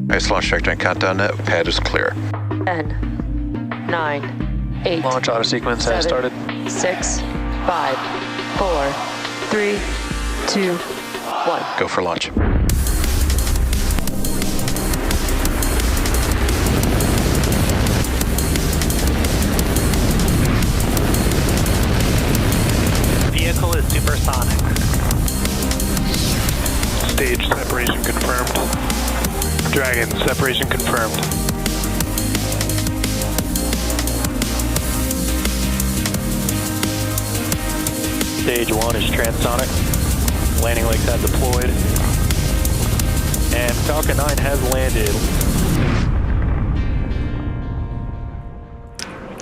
Nice launch trajectory and countdown net. Pad is clear. 10, 9, 8. Launch auto sequence has started. 6, 5, 4, 3, 2, 1. Go for launch. Vehicle is supersonic. Stage separation confirmed. Dragon, separation confirmed. Stage 1 is transonic. Landing legs have deployed. And Falcon 9 has landed.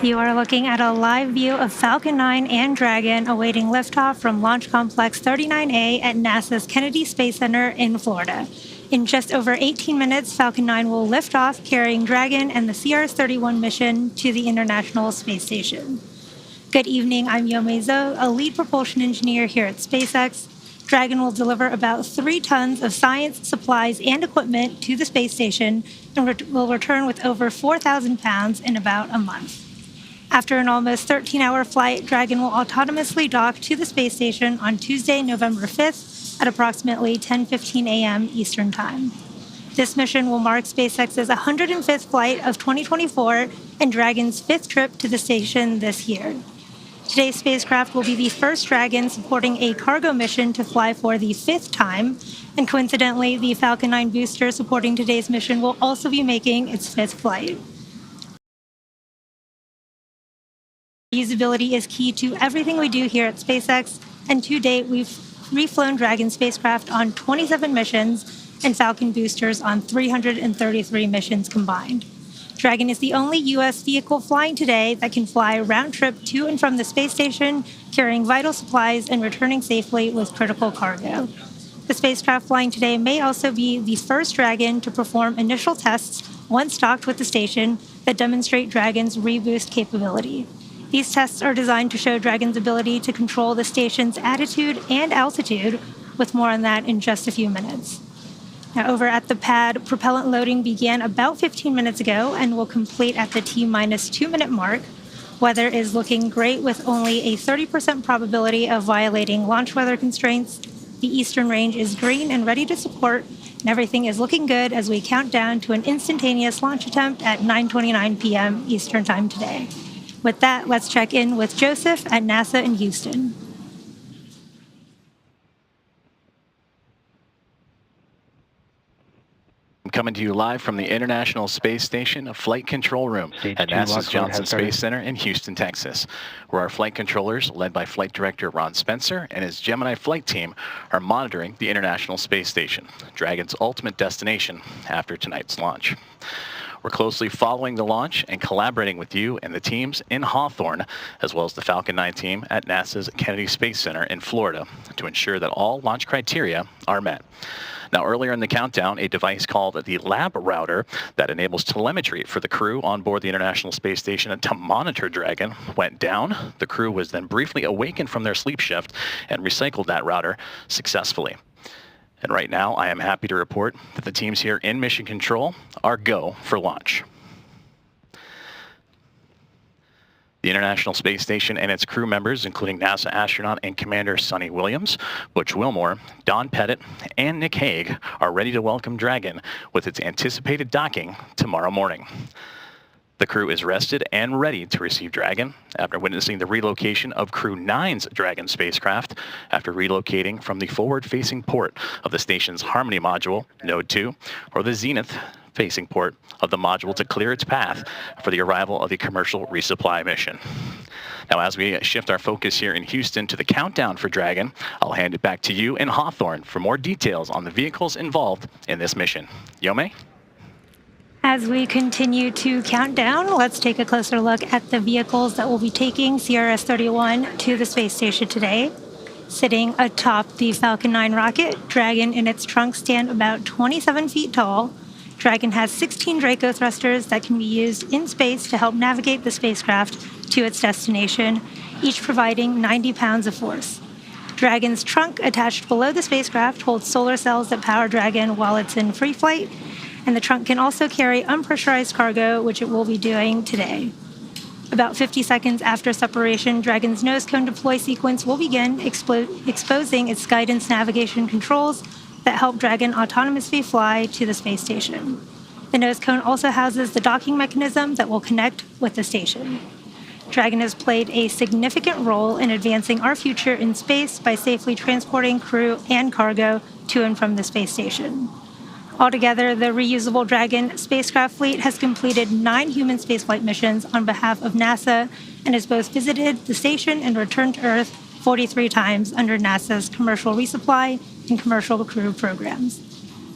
You are looking at a live view of Falcon 9 and Dragon awaiting liftoff from Launch Complex 39A at NASA's Kennedy Space Center in Florida. In just over 18 minutes, Falcon 9 will lift off carrying Dragon and the CRS-31 mission to the International Space Station. Good evening, I'm Yome Zhou, a lead propulsion engineer here at SpaceX. Dragon will deliver about 3 tons of science, supplies, and equipment to the space station and will return with over 4,000 pounds in about a month. After an almost 13-hour flight, Dragon will autonomously dock to the space station on Tuesday, November 5th at approximately 10:15 a.m. Eastern Time. This mission will mark SpaceX's 105th flight of 2024 and Dragon's 5th trip to the station this year. Today's spacecraft will be the first Dragon supporting a cargo mission to fly for the 5th time, and coincidentally, the Falcon 9 booster supporting today's mission will also be making its 5th flight. Usability is key to everything we do here at SpaceX, and to date, we've reflown Dragon spacecraft on 27 missions and Falcon boosters on 333 missions combined. Dragon is the only U.S. vehicle flying today that can fly round-trip to and from the space station, carrying vital supplies and returning safely with critical cargo. The spacecraft flying today may also be the first Dragon to perform initial tests once docked with the station that demonstrate Dragon's reboost capability. These tests are designed to show Dragon's ability to control the station's attitude and altitude, with more on that in just a few minutes. Now, over at the pad, propellant loading began about 15 minutes ago and will complete at the T-minus 2-minute mark. Weather is looking great with only a 30% probability of violating launch weather constraints. The eastern range is green and ready to support, and everything is looking good as we count down to an instantaneous launch attempt at 9:29 p.m. Eastern Time today. With that, let's check in with Joseph at NASA in Houston. I'm coming to you live from the International Space Station Flight Control Room at NASA's Johnson Space Center in Houston, Texas, where our flight controllers, led by Flight Director Ron Spencer and his Gemini flight team, are monitoring the International Space Station, Dragon's ultimate destination after tonight's launch. We're closely following the launch and collaborating with you and the teams in Hawthorne, as well as the Falcon 9 team at NASA's Kennedy Space Center in Florida, to ensure that all launch criteria are met. Now, earlier in the countdown, a device called the Lab Router that enables telemetry for the crew on board the International Space Station to monitor Dragon went down. The crew was then briefly awakened from their sleep shift and recycled that router successfully. And right now, I am happy to report that the teams here in Mission Control are go for launch. The International Space Station and its crew members, including NASA astronaut and Commander Sonny Williams, Butch Wilmore, Don Pettit, and Nick Hague, are ready to welcome Dragon with its anticipated docking tomorrow morning. The crew is rested and ready to receive Dragon after witnessing the relocation of Crew 9's Dragon spacecraft after relocating from the forward-facing port of the station's Harmony module, Node 2, or the zenith-facing port of the module to clear its path for the arrival of the Commercial Resupply mission. Now, as we shift our focus here in Houston to the countdown for Dragon, I'll hand it back to you in Hawthorne for more details on the vehicles involved in this mission. Yome? As we continue to count down, let's take a closer look at the vehicles that will be taking CRS-31 to the space station today. Sitting atop the Falcon 9 rocket, Dragon in its trunk stand about 27 feet tall. Dragon has 16 Draco thrusters that can be used in space to help navigate the spacecraft to its destination, each providing 90 pounds of force. Dragon's trunk attached below the spacecraft holds solar cells that power Dragon while it's in free flight. And the trunk can also carry unpressurized cargo, which it will be doing today. About 50 seconds after separation, Dragon's nose cone deploy sequence will begin exposing its guidance navigation controls that help Dragon autonomously fly to the space station. The nose cone also houses the docking mechanism that will connect with the station. Dragon has played a significant role in advancing our future in space by safely transporting crew and cargo to and from the space station. Altogether, the reusable Dragon spacecraft fleet has completed 9 human spaceflight missions on behalf of NASA and has both visited the station and returned to Earth 43 times under NASA's Commercial Resupply and Commercial Crew programs.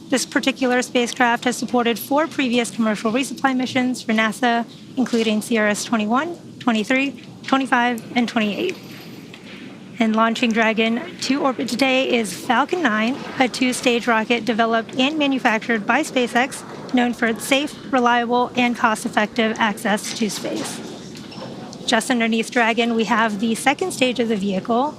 This particular spacecraft has supported 4 previous commercial resupply missions for NASA, including CRS-31, 23, 25, and 28. And launching Dragon to orbit today is Falcon 9, a 2-stage rocket developed and manufactured by SpaceX, known for its safe, reliable, and cost-effective access to space. Just underneath Dragon, we have the second stage of the vehicle.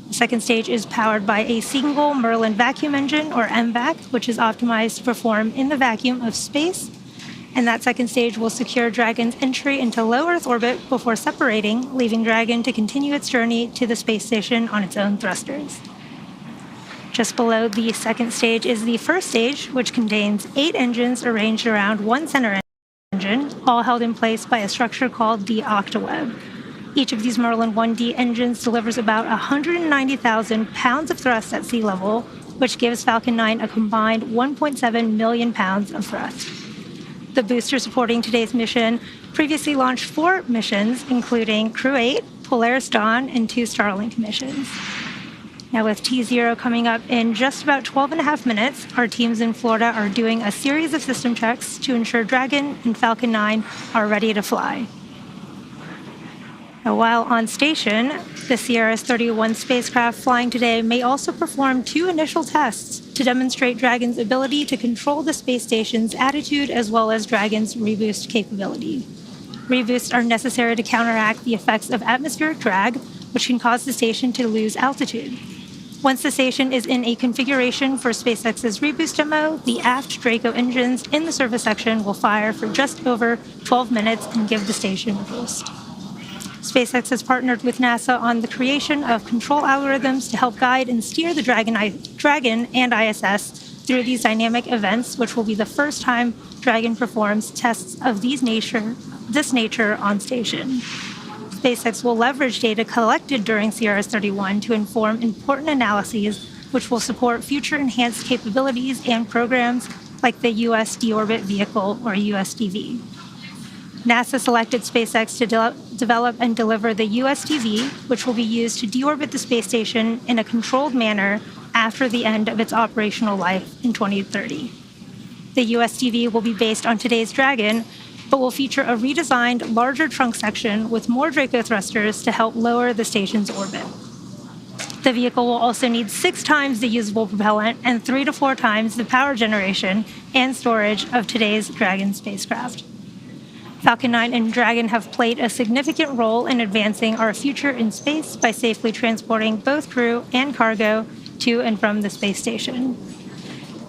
The second stage is powered by a single Merlin vacuum engine, or MVac, which is optimized to perform in the vacuum of space. And that second stage will secure Dragon's entry into low Earth orbit before separating, leaving Dragon to continue its journey to the space station on its own thrusters. Just below the second stage is the first stage, which contains 8 engines arranged around one center engine, all held in place by a structure called the octaweb. Each of these Merlin 1D engines delivers about 190,000 pounds of thrust at sea level, which gives Falcon 9 a combined 1.7 million pounds of thrust. The booster supporting today's mission previously launched 4 missions, including Crew 8, Polaris Dawn, and 2 Starlink missions. Now, with T0 coming up in just about 12 and a half minutes, our teams in Florida are doing a series of system checks to ensure Dragon and Falcon 9 are ready to fly. Now, while on station, the CRS-31 spacecraft flying today may also perform 2 initial tests to demonstrate Dragon's ability to control the space station's attitude as well as Dragon's reboost capability. Reboosts are necessary to counteract the effects of atmospheric drag, which can cause the station to lose altitude. Once the station is in a configuration for SpaceX's reboost demo, the aft Draco engines in the service section will fire for just over 12 minutes and give the station a boost. SpaceX has partnered with NASA on the creation of control algorithms to help guide and steer the Dragon and ISS through these dynamic events, which will be the first time Dragon performs tests of this nature on station. SpaceX will leverage data collected during CRS-31 to inform important analyses, which will support future enhanced capabilities and programs like the U.S. Deorbit Vehicle, or USDV. NASA selected SpaceX to develop and deliver the USDV, which will be used to deorbit the space station in a controlled manner after the end of its operational life in 2030. The USDV will be based on today's Dragon, but will feature a redesigned, larger trunk section with more Draco thrusters to help lower the station's orbit. The vehicle will also need 6 times the usable propellant and 3 to 4 times the power generation and storage of today's Dragon spacecraft. Falcon 9 and Dragon have played a significant role in advancing our future in space by safely transporting both crew and cargo to and from the space station.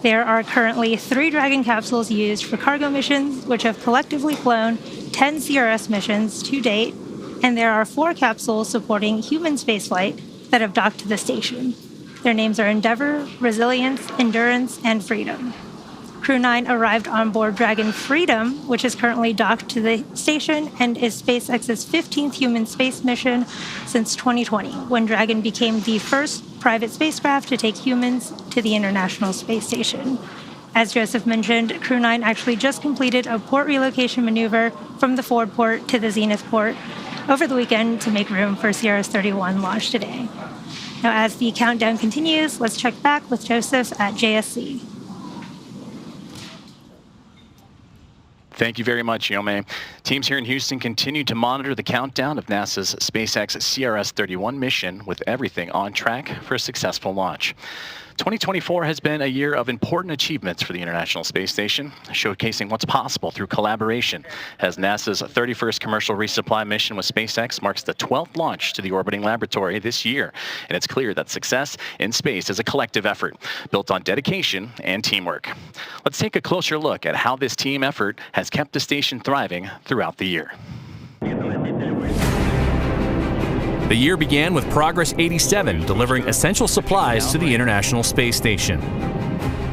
There are currently 3 Dragon capsules used for cargo missions, which have collectively flown 10 CRS missions to date, and there are 4 capsules supporting human spaceflight that have docked to the station. Their names are Endeavour, Resilience, Endurance, and Freedom. Crew 9 arrived on board Dragon Freedom, which is currently docked to the station and is SpaceX's 15th human space mission since 2020, when Dragon became the first private spacecraft to take humans to the International Space Station. As Joseph mentioned, Crew 9 actually just completed a port relocation maneuver from the forward port to the zenith port over the weekend to make room for CRS-31 launch today. Now, as the countdown continues, let's check back with Joseph at JSC. Thank you very much, Yome. Teams here in Houston continue to monitor the countdown of NASA's SpaceX CRS-31 mission with everything on track for a successful launch. 2024 has been a year of important achievements for the International Space Station, showcasing what's possible through collaboration, as NASA's 31st Commercial Resupply mission with SpaceX marks the 12th launch to the orbiting laboratory this year. And it's clear that success in space is a collective effort, built on dedication and teamwork. Let's take a closer look at how this team effort has kept the station thriving throughout the year. The year began with Progress 87 delivering essential supplies to the International Space Station.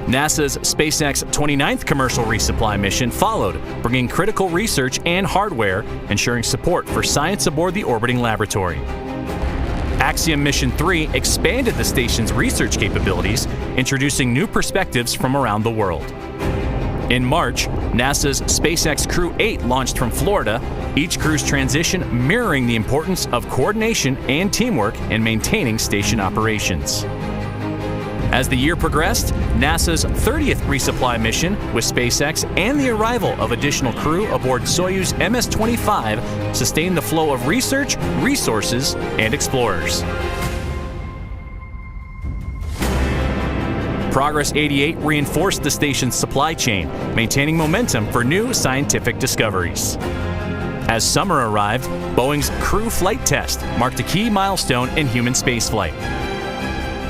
NASA's SpaceX 29th Commercial Resupply mission followed, bringing critical research and hardware, ensuring support for science aboard the orbiting laboratory. Axiom Mission 3 expanded the station's research capabilities, introducing new perspectives from around the world. In March, NASA's SpaceX Crew 8 launched from Florida, each crew's transition mirroring the importance of coordination and teamwork in maintaining station operations. As the year progressed, NASA's 30th resupply mission with SpaceX and the arrival of additional crew aboard Soyuz MS-25 sustained the flow of research, resources, and explorers. Progress 88 reinforced the station's supply chain, maintaining momentum for new scientific discoveries. As summer arrived, Boeing's Crew Flight Test marked a key milestone in human spaceflight.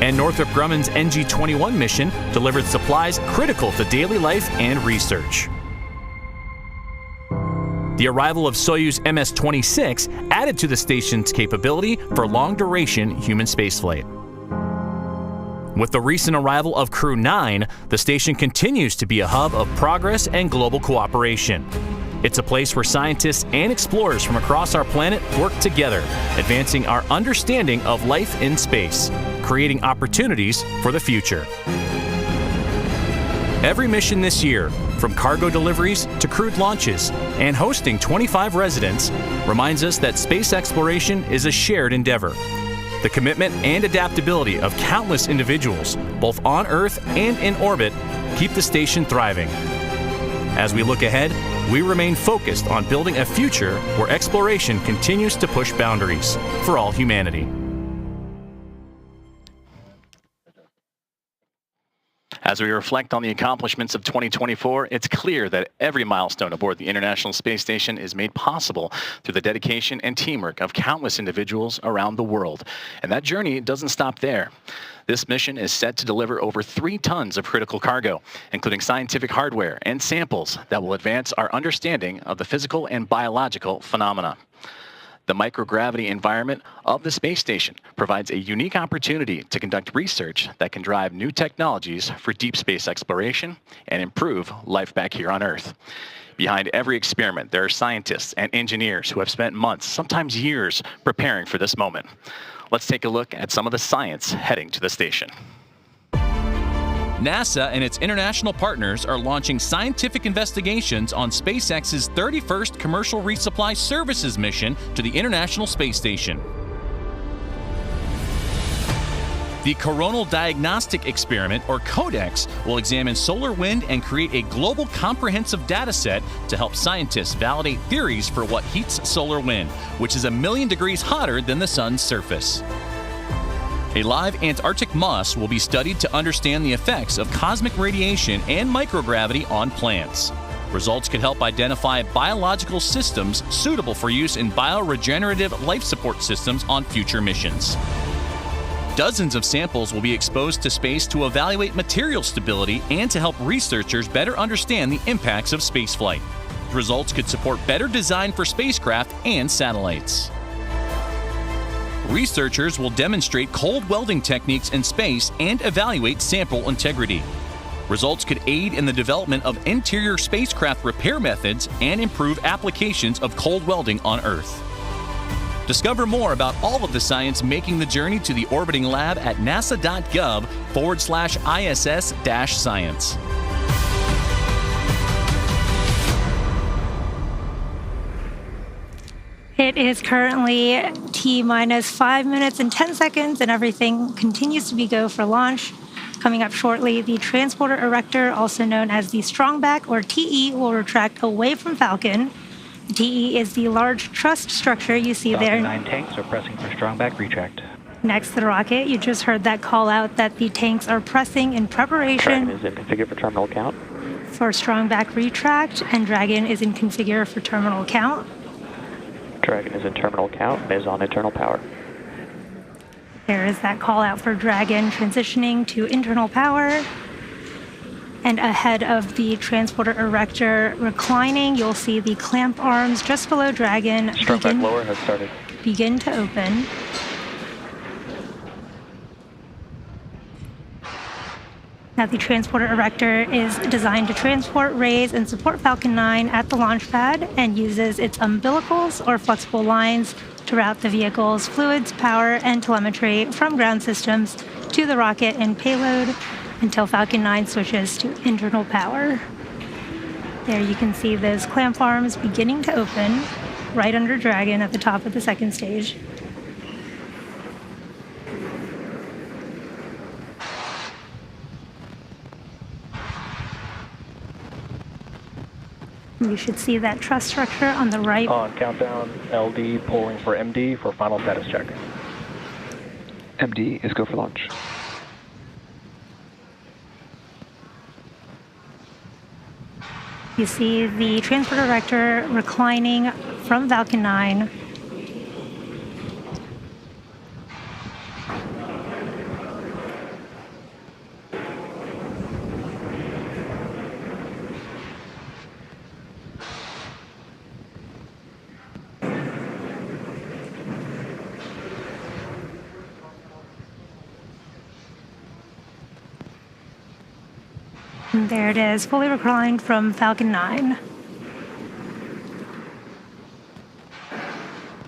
And Northrop Grumman's NG-21 mission delivered supplies critical to daily life and research. The arrival of Soyuz MS-26 added to the station's capability for long-duration human spaceflight. With the recent arrival of Crew 9, the station continues to be a hub of progress and global cooperation. It's a place where scientists and explorers from across our planet work together, advancing our understanding of life in space, creating opportunities for the future. Every mission this year, from cargo deliveries to crewed launches and hosting 25 residents, reminds us that space exploration is a shared endeavor. The commitment and adaptability of countless individuals, both on Earth and in orbit, keep the station thriving. As we look ahead, we remain focused on building a future where exploration continues to push boundaries for all humanity. As we reflect on the accomplishments of 2024, it's clear that every milestone aboard the International Space Station is made possible through the dedication and teamwork of countless individuals around the world. And that journey doesn't stop there. This mission is set to deliver over 3 tons of critical cargo, including scientific hardware and samples that will advance our understanding of the physical and biological phenomena. The microgravity environment of the space station provides a unique opportunity to conduct research that can drive new technologies for deep space exploration and improve life back here on Earth. Behind every experiment, there are scientists and engineers who have spent months, sometimes years, preparing for this moment. Let's take a look at some of the science heading to the station. NASA and its international partners are launching scientific investigations on SpaceX's 31st Commercial Resupply Services mission to the International Space Station. The Coronal Diagnostic Experiment, or CODEX, will examine solar wind and create a global comprehensive data set to help scientists validate theories for what heats solar wind, which is 1 million degrees hotter than the sun's surface. A live Antarctic moss will be studied to understand the effects of cosmic radiation and microgravity on plants. Results could help identify biological systems suitable for use in bioregenerative life support systems on future missions. Dozens of samples will be exposed to space to evaluate material stability and to help researchers better understand the impacts of spaceflight. Results could support better design for spacecraft and satellites. Researchers will demonstrate cold welding techniques in space and evaluate sample integrity. Results could aid in the development of interior spacecraft repair methods and improve applications of cold welding on Earth. Discover more about all of the science making the journey to the orbiting lab at nasa.gov/ISS-science. It is currently T-minus 5 minutes and 10 seconds, and everything continues to be go for launch. Coming up shortly, the transporter erector, also known as the strongback, or TE, will retract away from Falcon. The TE is the large truss structure you see there. Falcon 9 tanks are pressing for strongback retract. Next to the rocket, you just heard that call out that the tanks are pressing in preparation. Dragon is in configure for terminal count. For strong back retract, and Dragon is in configure for terminal count. Dragon is in terminal count and is on internal power. There is that call out for Dragon transitioning to internal power. And ahead of the transporter erector reclining, you'll see the clamp arms just below Dragon Strong back lower has started. begin to open. Now the transporter erector is designed to transport, raise, and support Falcon 9 at the launch pad and uses its umbilicals or flexible lines to route the vehicle's fluids, power, and telemetry from ground systems to the rocket and payload until Falcon 9 switches to internal power. There you can see those clamp arms beginning to open right under Dragon at the top of the second stage. You should see that truss structure on the right. On countdown, LD pulling for MD for final status check. MD is go for launch. You see the transporter erector reclining from Falcon 9. And there it is, fully reclined from Falcon 9.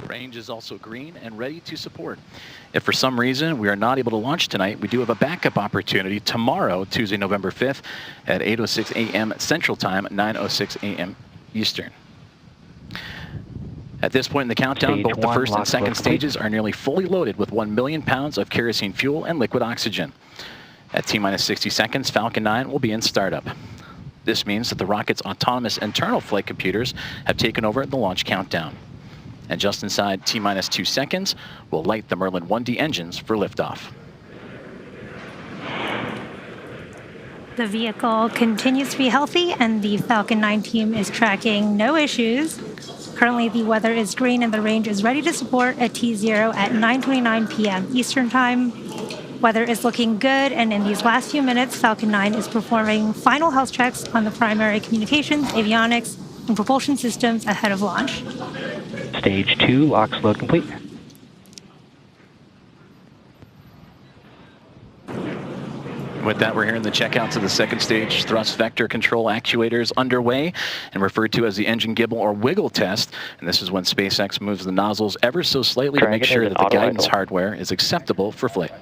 Range is also green and ready to support. If for some reason we are not able to launch tonight, we do have a backup opportunity tomorrow, Tuesday, November 5th at 8:06 a.m. Central Time, 9:06 a.m. Eastern. At this point in the countdown, both the first and second stages are nearly fully loaded with 1 million pounds of kerosene fuel and liquid oxygen. At T-minus 60 seconds, Falcon 9 will be in startup. This means that the rocket's autonomous internal flight computers have taken over the launch countdown. And just inside T-minus 2 seconds, we'll light the Merlin 1D engines for liftoff. The vehicle continues to be healthy, and the Falcon 9 team is tracking no issues. Currently, the weather is green, and the range is ready to support at T0 at 9:29 p.m. Eastern Time. Weather is looking good, and in these last few minutes, Falcon 9 is performing final health checks on the primary communications, avionics, and propulsion systems ahead of launch. Stage 2, LOX load complete. With that, we're hearing the checkouts of the second stage thrust vector control actuators underway and referred to as the engine gibble or wiggle test. And this is when SpaceX moves the nozzles ever so slightly to make sure that the guidance hardware is acceptable for flight.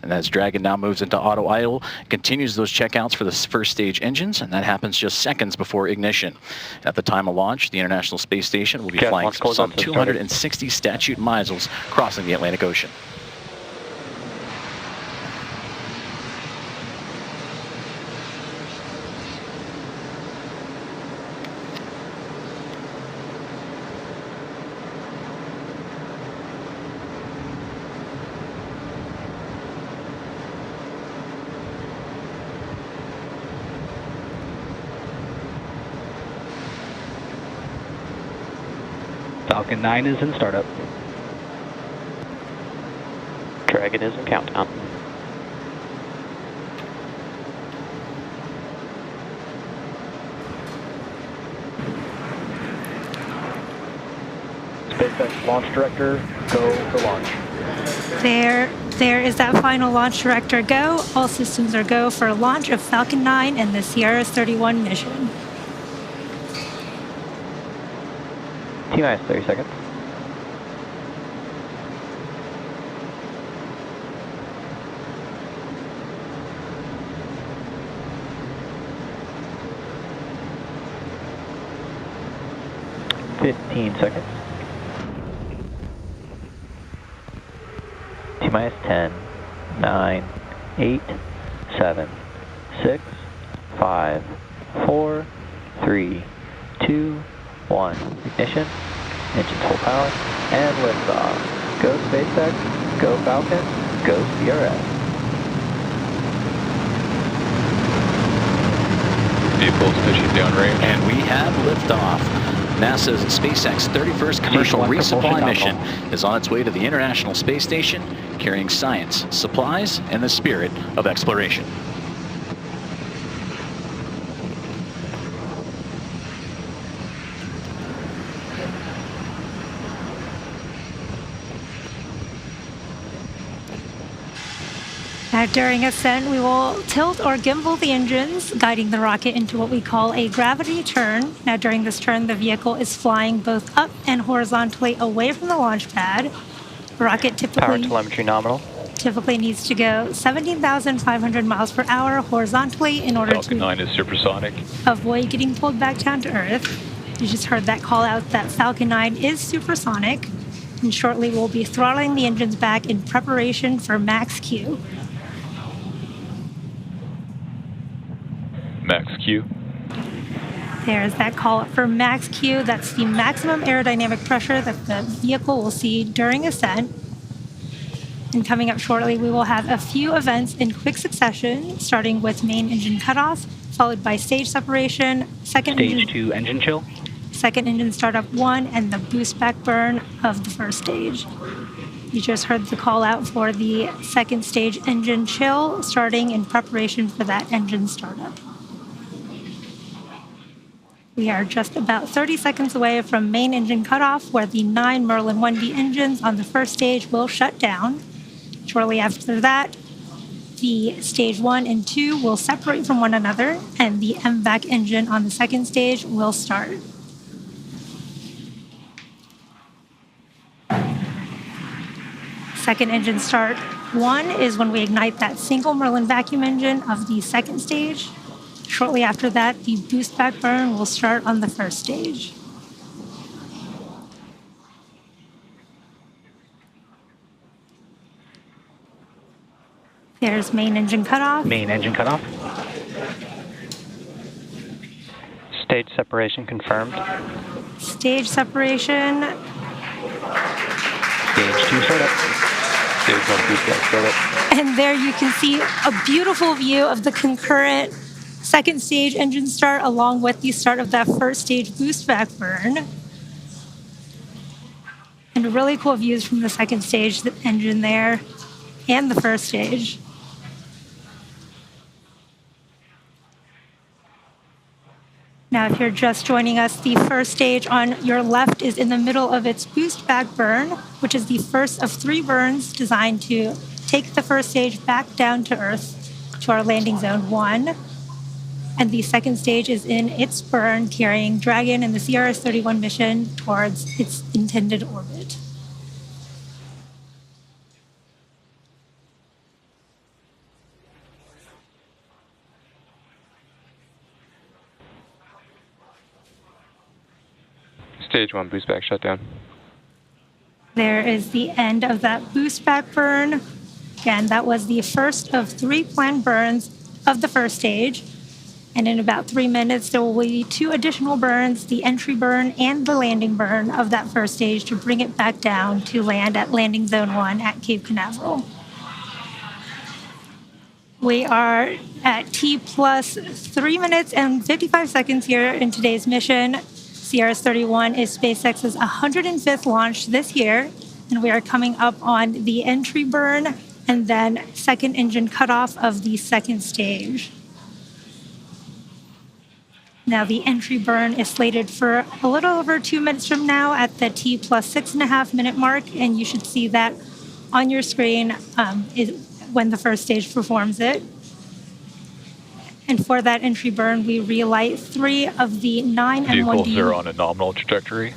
And as Dragon now moves into auto idle, continues those checkouts for the first stage engines, and that happens just seconds before ignition. At the time of launch, the International Space Station will be flying some 260 statute miles crossing the Atlantic Ocean. Falcon 9 is in startup. Dragon is in countdown. SpaceX launch director, go for launch. There is that final launch director go. All systems are go for launch of Falcon 9 and the CRS-31 mission. T-minus 30 seconds. Fifteen seconds. T-minus 10, 9, 8, 7, 6, 5, 4, 3, 2, 1. Ignition, engines full power, and liftoff. Go SpaceX. Go Falcon, go CRS. Vehicles pushing downrange. And we have liftoff. NASA's SpaceX 31st Commercial Resupply Mission is on its way to the International Space Station, carrying science, supplies, and the spirit of exploration. Now, during ascent, we will tilt or gimbal the engines, guiding the rocket into what we call a gravity turn. Now, during this turn, the vehicle is flying both up and horizontally away from the launch pad. The rocket Power telemetry nominal. typically needs to go 17,500 miles per hour horizontally in order Falcon 9 is supersonic. avoid getting pulled back down to Earth. You just heard that call out that Falcon 9 is supersonic. And shortly, we'll be throttling the engines back in preparation for max Q. Max Q. There's that call up for max Q. That's the maximum aerodynamic pressure that the vehicle will see during ascent. And coming up shortly, we will have a few events in quick succession, starting with main engine cutoff, followed by stage separation, Stage 2 engine chill. second engine startup 1, and the boost back burn of the first stage. You just heard the call out for the second stage engine chill, starting in preparation for that engine startup. We are just about 30 seconds away from main engine cutoff, where the 9 Merlin 1D engines on the first stage will shut down. Shortly after that, the stage 1 and 2 will separate from one another, and the MVAC engine on the second stage will start. Second engine start 1 is when we ignite that single Merlin vacuum engine of the second stage. Shortly after that, the boost back burn will start on the first stage. There's main engine cutoff. Main engine cutoff. Stage separation confirmed. Stage separation. Stage 2 startup. Stage 1 boost back startup. And there you can see a beautiful view of the concurrent second stage engine start along with the start of that first stage boost back burn. And really cool views from the second stage engine there and the first stage. Now, if you're just joining us, the first stage on your left is in the middle of its boost back burn, which is the first of 3 burns designed to take the first stage back down to Earth to our landing zone 1. And the second stage is in its burn, carrying Dragon and the CRS-31 mission towards its intended orbit. Stage 1 boost back shutdown. There is the end of that boost back burn. Again, that was the first of 3 planned burns of the first stage. And in about 3 minutes, there will be 2 additional burns, the entry burn and the landing burn of that first stage, to bring it back down to land at landing zone 1 at Cape Canaveral. We are at T plus 3 minutes and 55 seconds here in today's mission. CRS-31 is SpaceX's 105th launch this year, and we are coming up on the entry burn and then second engine cutoff of the second stage. Now, the entry burn is slated for a little over 2 minutes from now at the T plus 6.5 minute mark, and you should see that on your screen when the first stage performs it. And for that entry burn, we relight 3 of the 9 M1D. Vehicles are on a nominal trajectory.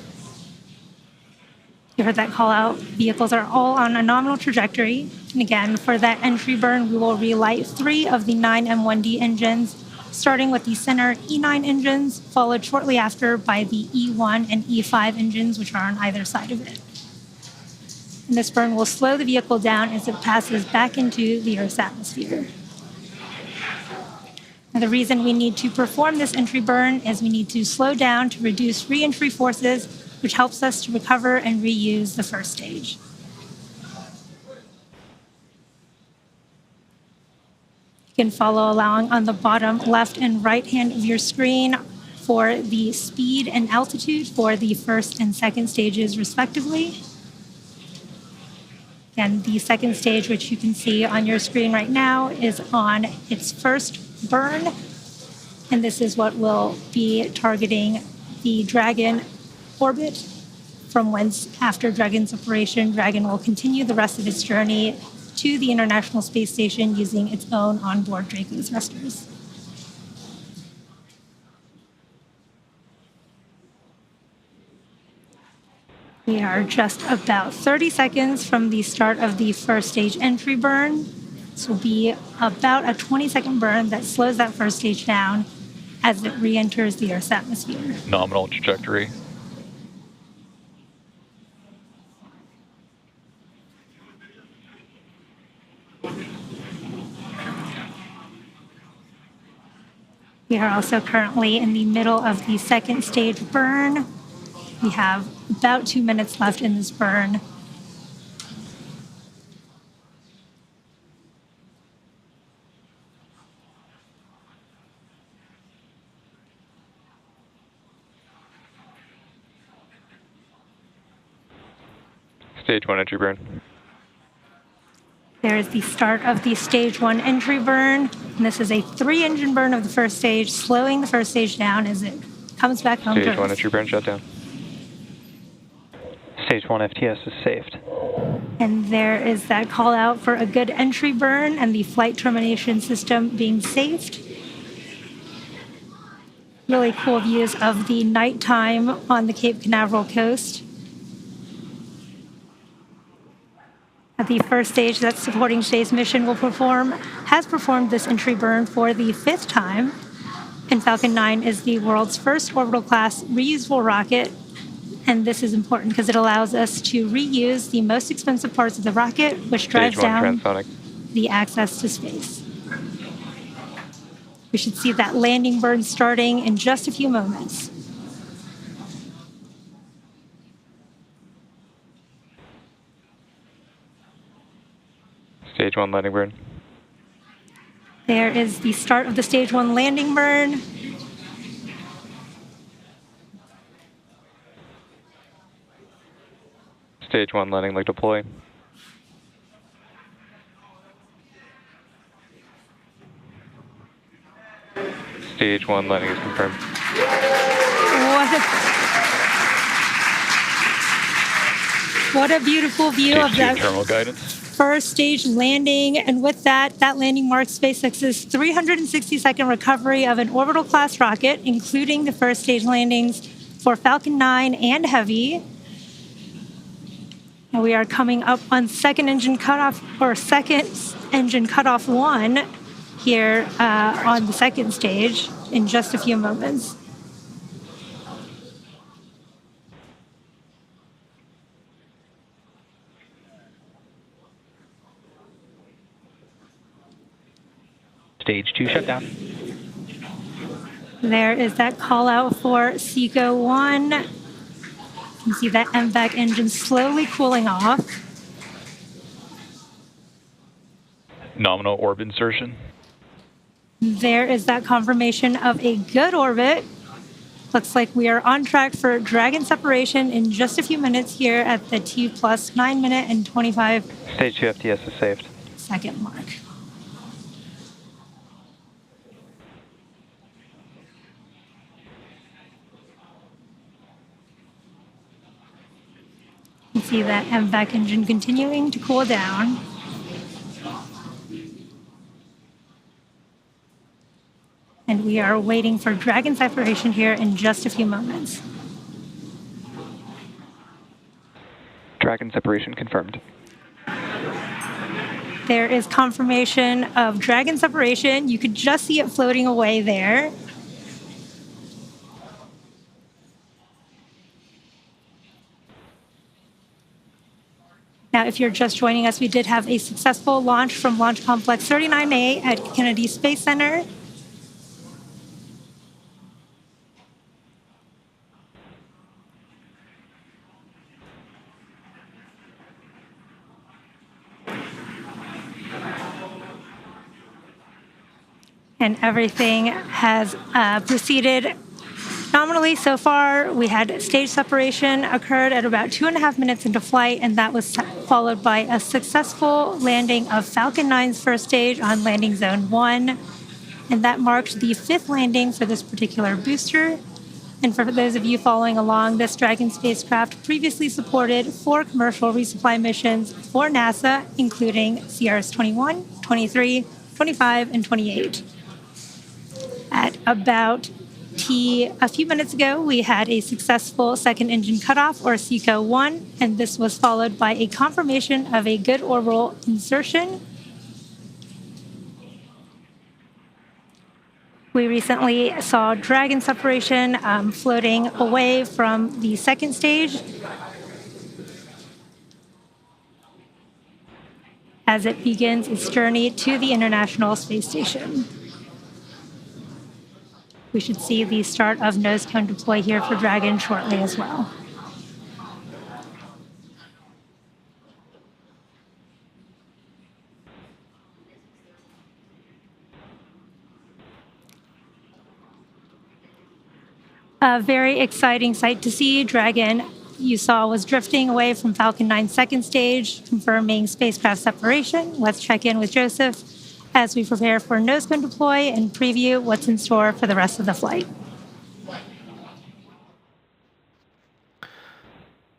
You heard that call out. Vehicles are all on a nominal trajectory. And again, for that entry burn, we will relight 3 of the 9 M1D engines, starting with the center E9 engines, followed shortly after by the E1 and E5 engines, which are on either side of it. And this burn will slow the vehicle down as it passes back into the Earth's atmosphere. And the reason we need to perform this entry burn is we need to slow down to reduce re-entry forces, which helps us to recover and reuse the first stage. You can follow along on the bottom left and right hand of your screen for the speed and altitude for the first and second stages, respectively. And the second stage, which you can see on your screen right now, is on its first burn. And this is what will be targeting the Dragon orbit, from whence, after Dragon's separation, Dragon will continue the rest of its journey to the International Space Station using its own onboard Draco thrusters. We are just about 30 seconds from the start of the first stage entry burn. This will be about a 20-second burn that slows that first stage down as it re-enters the Earth's atmosphere. Nominal trajectory. We are also currently in the middle of the second stage burn. We have about 2 minutes left in this burn. Stage 1 entry burn. There is the start of the stage 1 entry burn. And this is a 3-engine burn of the first stage, slowing the first stage down as it comes back home to Stage 1 Earth. entry burn shutdown. Stage 1 FTS is saved. And there is that call out for a good entry burn and the flight termination system being saved. Really cool views of the nighttime on the Cape Canaveral coast. The first stage that supporting today's mission will perform has performed this entry burn for the 5th time. And Falcon 9 is the world's first orbital class reusable rocket. And this is important because it allows us to reuse the most expensive parts of the rocket, which drives down the access to space. We should see that landing burn starting in just a few moments. Stage 1 landing burn. There is the start of the stage 1 landing burn. Stage 1 landing leg deploy. Stage 1 landing is confirmed. What a beautiful view Stage of that terminal guidance. first stage landing. And with that, that landing marks SpaceX's 360-second recovery of an orbital class rocket, including the first stage landings for Falcon 9 and Heavy. And we are coming up on second engine cutoff 1 here on the second stage in just a few moments. Stage 2 shutdown. There is that call out for SECO 1. You can see that MVAC engine slowly cooling off. Nominal orb insertion. There is that confirmation of a good orbit. Looks like we are on track for Dragon separation in just a few minutes here at the T plus 9 minute and 25 Stage 2 FTS is saved. second mark. You can see that MVAC engine continuing to cool down. And we are waiting for Dragon separation here in just a few moments. Dragon separation confirmed. There is confirmation of Dragon separation. You could just see it floating away there. Now, if you're just joining us, we did have a successful launch from Launch Complex 39A at Kennedy Space Center. and everything has proceeded nominally so far. We had stage separation occurred at about 2.5 minutes into flight, and that was followed by a successful landing of Falcon 9's first stage on landing zone 1, and that marked the 5th landing for this particular booster. And for those of you following along, this Dragon spacecraft previously supported 4 commercial resupply missions for NASA, including CRS-31, 23, 25, and 28. At about a few minutes ago, we had a successful second engine cutoff, or SECO-1, and this was followed by a confirmation of a good orbital insertion. We recently saw Dragon separation floating away from the second stage as it begins its journey to the International Space Station. We should see the start of nose cone deploy here for Dragon shortly as well. A very exciting sight to see. Dragon, you saw, was drifting away from Falcon 9's second stage, confirming spacecraft separation. Let's check in with Joseph as we prepare for nose cone deploy and preview what's in store for the rest of the flight.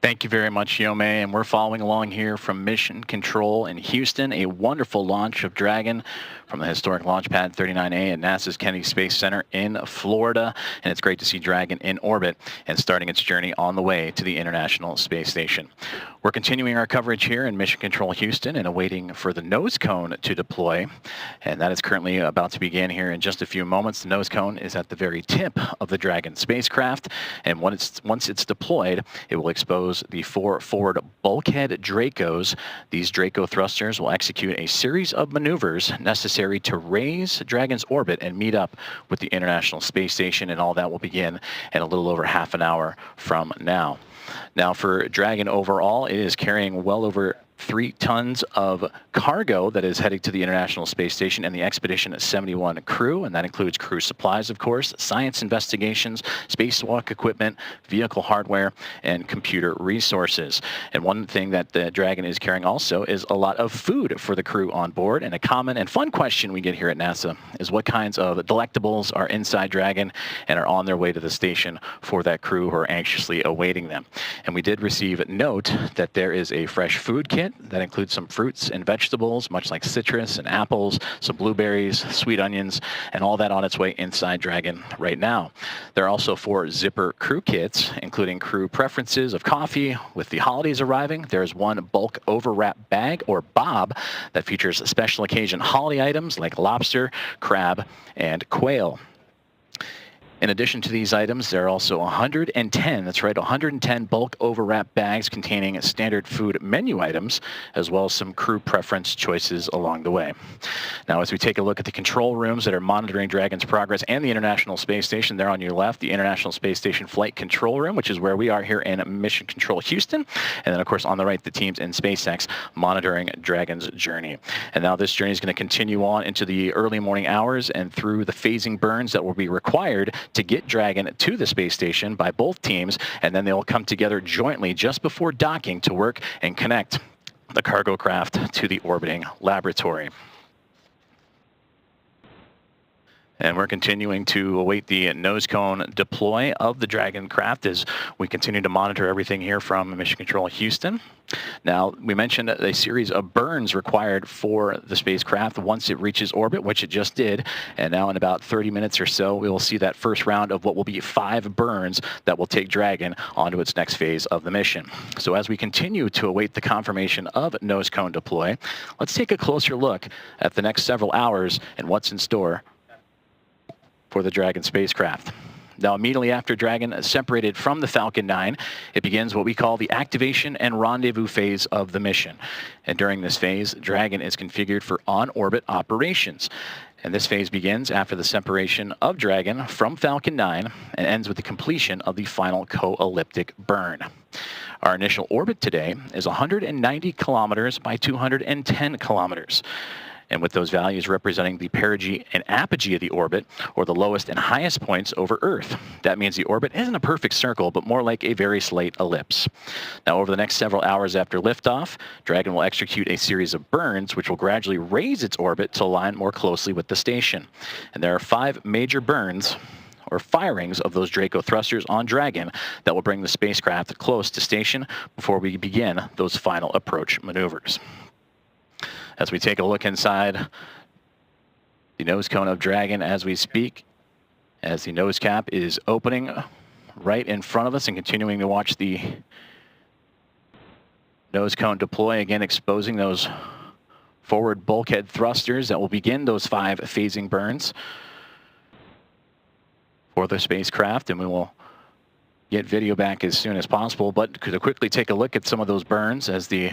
Thank you very much, Yome, and we're following along here from Mission Control in Houston, a wonderful launch of Dragon from the historic launch pad 39A at NASA's Kennedy Space Center in Florida, and it's great to see Dragon in orbit and starting its journey on the way to the International Space Station. We're continuing our coverage here in Mission Control Houston and awaiting for the nose cone to deploy, and that is currently about to begin here in just a few moments. The nose cone is at the very tip of the Dragon spacecraft, and once it's deployed, it will expose the 4 forward bulkhead Dracos. These Draco thrusters will execute a series of maneuvers necessary to raise Dragon's orbit and meet up with the International Space Station, and all that will begin in a little over half an hour from now. Now, for Dragon overall, it is carrying well over 3 tons of cargo that is heading to the International Space Station and the Expedition 71 crew, and that includes crew supplies, of course, science investigations, spacewalk equipment, vehicle hardware, and computer resources. And one thing that the Dragon is carrying also is a lot of food for the crew on board, and a common and fun question we get here at NASA is what kinds of delectables are inside Dragon and are on their way to the station for that crew who are anxiously awaiting them. And we did receive note that there is a fresh food kit that includes some fruits and vegetables, much like citrus and apples, some blueberries, sweet onions, and all that on its way inside Dragon right now. There are also 4 zipper crew kits, including crew preferences of coffee. With the holidays arriving, there's 1 bulk overwrap bag, or BOB, that features special occasion holiday items like lobster, crab, and quail. In addition to these items, there are also 110, that's right, 110 bulk overwrap bags containing standard food menu items, as well as some crew preference choices along the way. Now, as we take a look at the control rooms that are monitoring Dragon's progress and the International Space Station, there on your left, the International Space Station Flight Control Room, which is where we are here in Mission Control Houston. And then, of course, on the right, the teams in SpaceX monitoring Dragon's journey. And now this journey is going to continue on into the early morning hours and through the phasing burns that will be required to get Dragon to the space station by both teams, and then they will come together jointly just before docking to work and connect the cargo craft to the orbiting laboratory. And we're continuing to await the nose cone deploy of the Dragon craft as we continue to monitor everything here from Mission Control Houston. Now, we mentioned a series of burns required for the spacecraft once it reaches orbit, which it just did. And now in about 30 minutes or so, we will see that first round of what will be 5 burns that will take Dragon onto its next phase of the mission. So as we continue to await the confirmation of nose cone deploy, let's take a closer look at the next several hours and what's in store for the Dragon spacecraft. Now, immediately after Dragon separated from the Falcon 9, it begins what we call the activation and rendezvous phase of the mission. And during this phase, Dragon is configured for on-orbit operations. And this phase begins after the separation of Dragon from Falcon 9 and ends with the completion of the final co-elliptic burn. Our initial orbit today is 190 kilometers by 210 kilometers. and with those values representing the perigee and apogee of the orbit, or the lowest and highest points over Earth. That means the orbit isn't a perfect circle, but more like a very slight ellipse. Now, over the next several hours after liftoff, Dragon will execute a series of burns, which will gradually raise its orbit to align more closely with the station. And there are 5 major burns, or firings, of those Draco thrusters on Dragon that will bring the spacecraft close to station before we begin those final approach maneuvers. As we take a look inside the nose cone of Dragon as we speak, as the nose cap is opening right in front of us, and continuing to watch the nose cone deploy, again exposing those forward bulkhead thrusters that will begin those 5 phasing burns for the spacecraft, and we will get video back as soon as possible. But to quickly take a look at some of those burns as the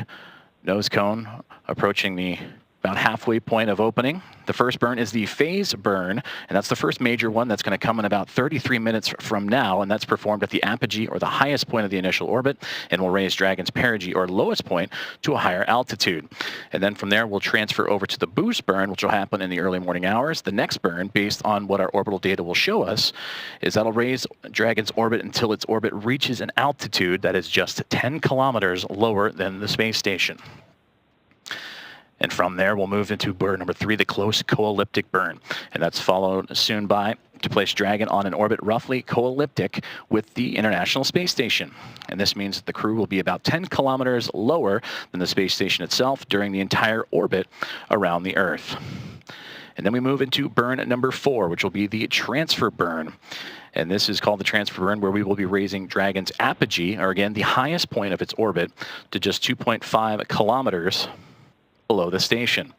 nose cone approaching the about halfway point of opening. The first burn is the phase burn, and that's the first major one that's going to come in about 33 minutes from now, and that's performed at the apogee, or the highest point of the initial orbit, and will raise Dragon's perigee, or lowest point, to a higher altitude. And then from there, we'll transfer over to the boost burn, which will happen in the early morning hours. The next burn, based on what our orbital data will show us, is that'll raise Dragon's orbit until its orbit reaches an altitude that is just 10 kilometers lower than the space station. And from there, we'll move into burn number 3, the close coelliptic burn. And that's followed soon by to place Dragon on an orbit roughly coelliptic with the International Space Station. And this means that the crew will be about 10 kilometers lower than the space station itself during the entire orbit around the Earth. And then we move into burn number 4, which will be the transfer burn. And this is called the transfer burn, where we will be raising Dragon's apogee, or again, the highest point of its orbit, to just 2.5 kilometers below the station.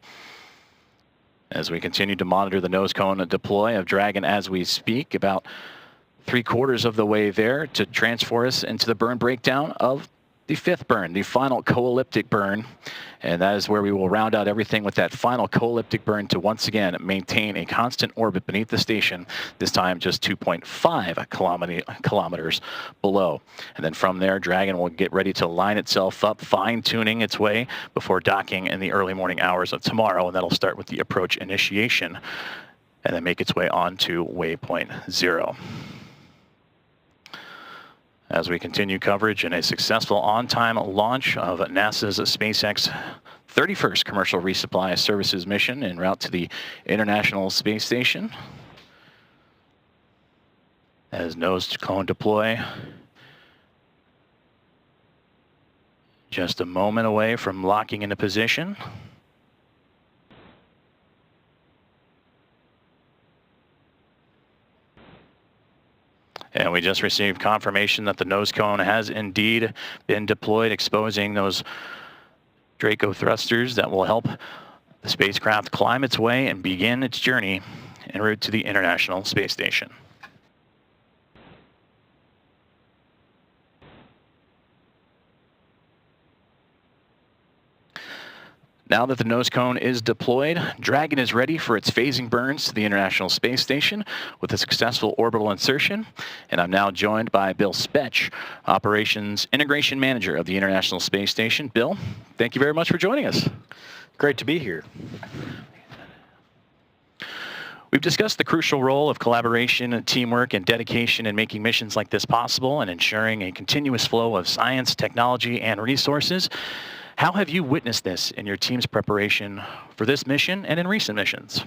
As we continue to monitor the nose cone deploy of Dragon as we speak, about 3/4 of the way there to transfer us into the burn breakdown of the 5th burn, the final coelliptic burn. And that is where we will round out everything with that final coelliptic burn to once again maintain a constant orbit beneath the station, this time just 2.5 kilometers below. And then from there, Dragon will get ready to line itself up, fine-tuning its way before docking in the early morning hours of tomorrow, and that'll start with the approach initiation and then make its way on to waypoint 0. As we continue coverage in a successful on-time launch of NASA's SpaceX 31st Commercial Resupply Services mission en route to the International Space Station. As nose cone deploy just a moment away from locking into position. And we just received confirmation that the nose cone has indeed been deployed, exposing those Draco thrusters that will help the spacecraft climb its way and begin its journey en route to the International Space Station. Now that the nose cone is deployed, Dragon is ready for its phasing burns to the International Space Station with a successful orbital insertion. And I'm now joined by Bill Spetch, Operations Integration Manager of the International Space Station. Bill, thank you very much for joining us. Great to be here. We've discussed the crucial role of collaboration, teamwork, and dedication in making missions like this possible and ensuring a continuous flow of science, technology, and resources. How have you witnessed this in your team's preparation for this mission and in recent missions?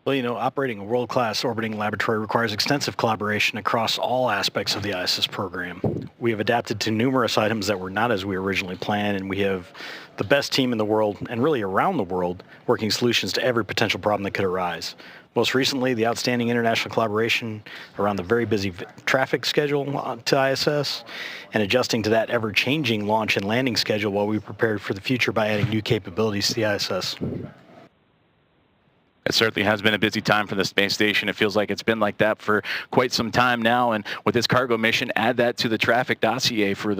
Well, you know, operating a world-class orbiting laboratory requires extensive collaboration across all aspects of the ISS program. We have adapted to numerous items that were not as we originally planned, and we have the best team in the world, and really around the world, working solutions to every potential problem that could arise. Most recently, the outstanding international collaboration around the very busy traffic schedule to ISS, and adjusting to that ever-changing launch and landing schedule while we prepared for the future by adding new capabilities to the ISS. It certainly has been a busy time for the space station. It feels like it's been like that for quite some time now. And with this cargo mission, add that to the traffic dossier for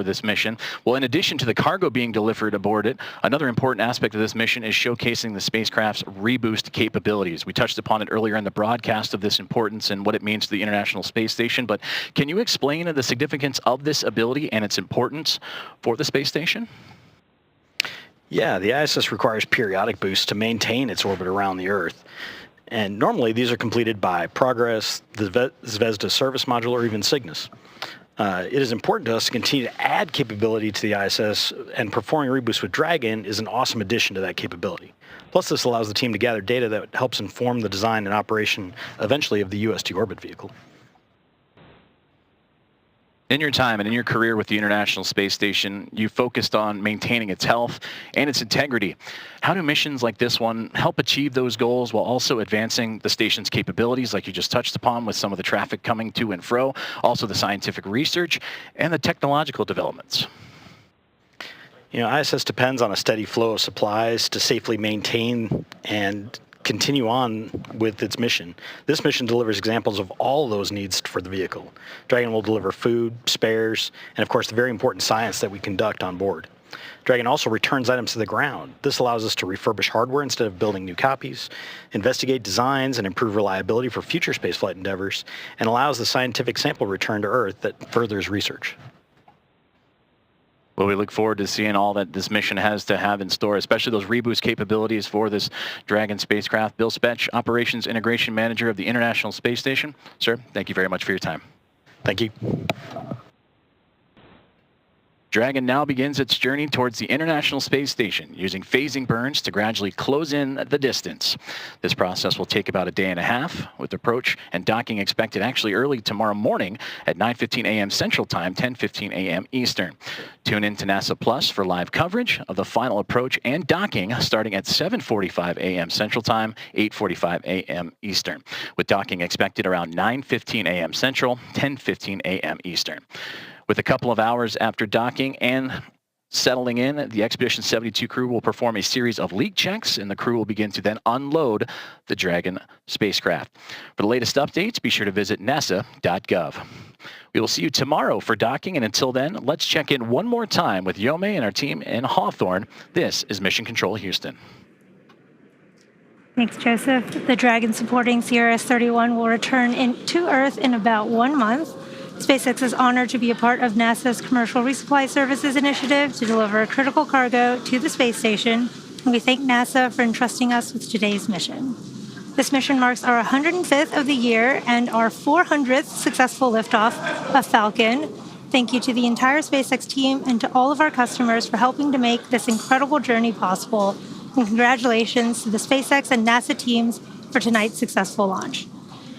this mission. Well, in addition to the cargo being delivered aboard it, another important aspect of this mission is showcasing the spacecraft's reboost capabilities. We touched upon it earlier in the broadcast of this importance and what it means to the International Space Station. But can you explain the significance of this ability and its importance for the space station? Yeah, the ISS requires periodic boosts to maintain its orbit around the Earth. And normally these are completed by Progress, the Zvezda service module, or even Cygnus. It is important to us to continue to add capability to the ISS, and performing reboost with Dragon is an awesome addition to that capability. Plus, this allows the team to gather data that helps inform the design and operation eventually of the UST orbit vehicle. In your time and in your career with the International Space Station, you focused on maintaining its health and its integrity. How do missions like this one help achieve those goals while also advancing the station's capabilities, like you just touched upon with some of the traffic coming to and fro, also the scientific research and the technological developments? You know, ISS depends on a steady flow of supplies to safely maintain and continue on with its mission. This mission delivers examples of all those needs for the vehicle. Dragon will deliver food, spares, and of course the very important science that we conduct on board. Dragon also returns items to the ground. This allows us to refurbish hardware instead of building new copies, investigate designs and improve reliability for future spaceflight endeavors, and allows the scientific sample return to Earth that furthers research. Well, we look forward to seeing all that this mission has to have in store, especially those reboost capabilities for this Dragon spacecraft. Bill Spetch, Operations Integration Manager of the International Space Station. Sir, thank you very much for your time. Thank you. Dragon now begins its journey towards the International Space Station, using phasing burns to gradually close in the distance. This process will take about a day and a half, with approach and docking expected actually early tomorrow morning at 9:15 a.m. Central Time, 10:15 a.m. Eastern. Tune in to NASA Plus for live coverage of the final approach and docking starting at 7:45 a.m. Central Time, 8:45 a.m. Eastern, with docking expected around 9:15 a.m. Central, 10:15 a.m. Eastern. With a couple of hours after docking and settling in, the Expedition 72 crew will perform a series of leak checks, and the crew will begin to then unload the Dragon spacecraft. For the latest updates, be sure to visit nasa.gov. We will see you tomorrow for docking, and until then, let's check in one more time with Yome and our team in Hawthorne. This is Mission Control Houston. Thanks, Joseph. The Dragon supporting CRS-31 will return to Earth in about 1 month. SpaceX is honored to be a part of NASA's Commercial Resupply Services initiative to deliver critical cargo to the space station, and we thank NASA for entrusting us with today's mission. This mission marks our 105th of the year and our 400th successful liftoff of Falcon. Thank you to the entire SpaceX team and to all of our customers for helping to make this incredible journey possible. And congratulations to the SpaceX and NASA teams for tonight's successful launch.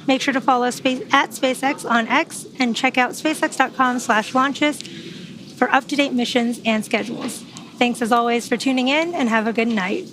Make sure to follow at SpaceX on X and check out spacex.com/launches for up-to-date missions and schedules. Thanks as always for tuning in, and have a good night.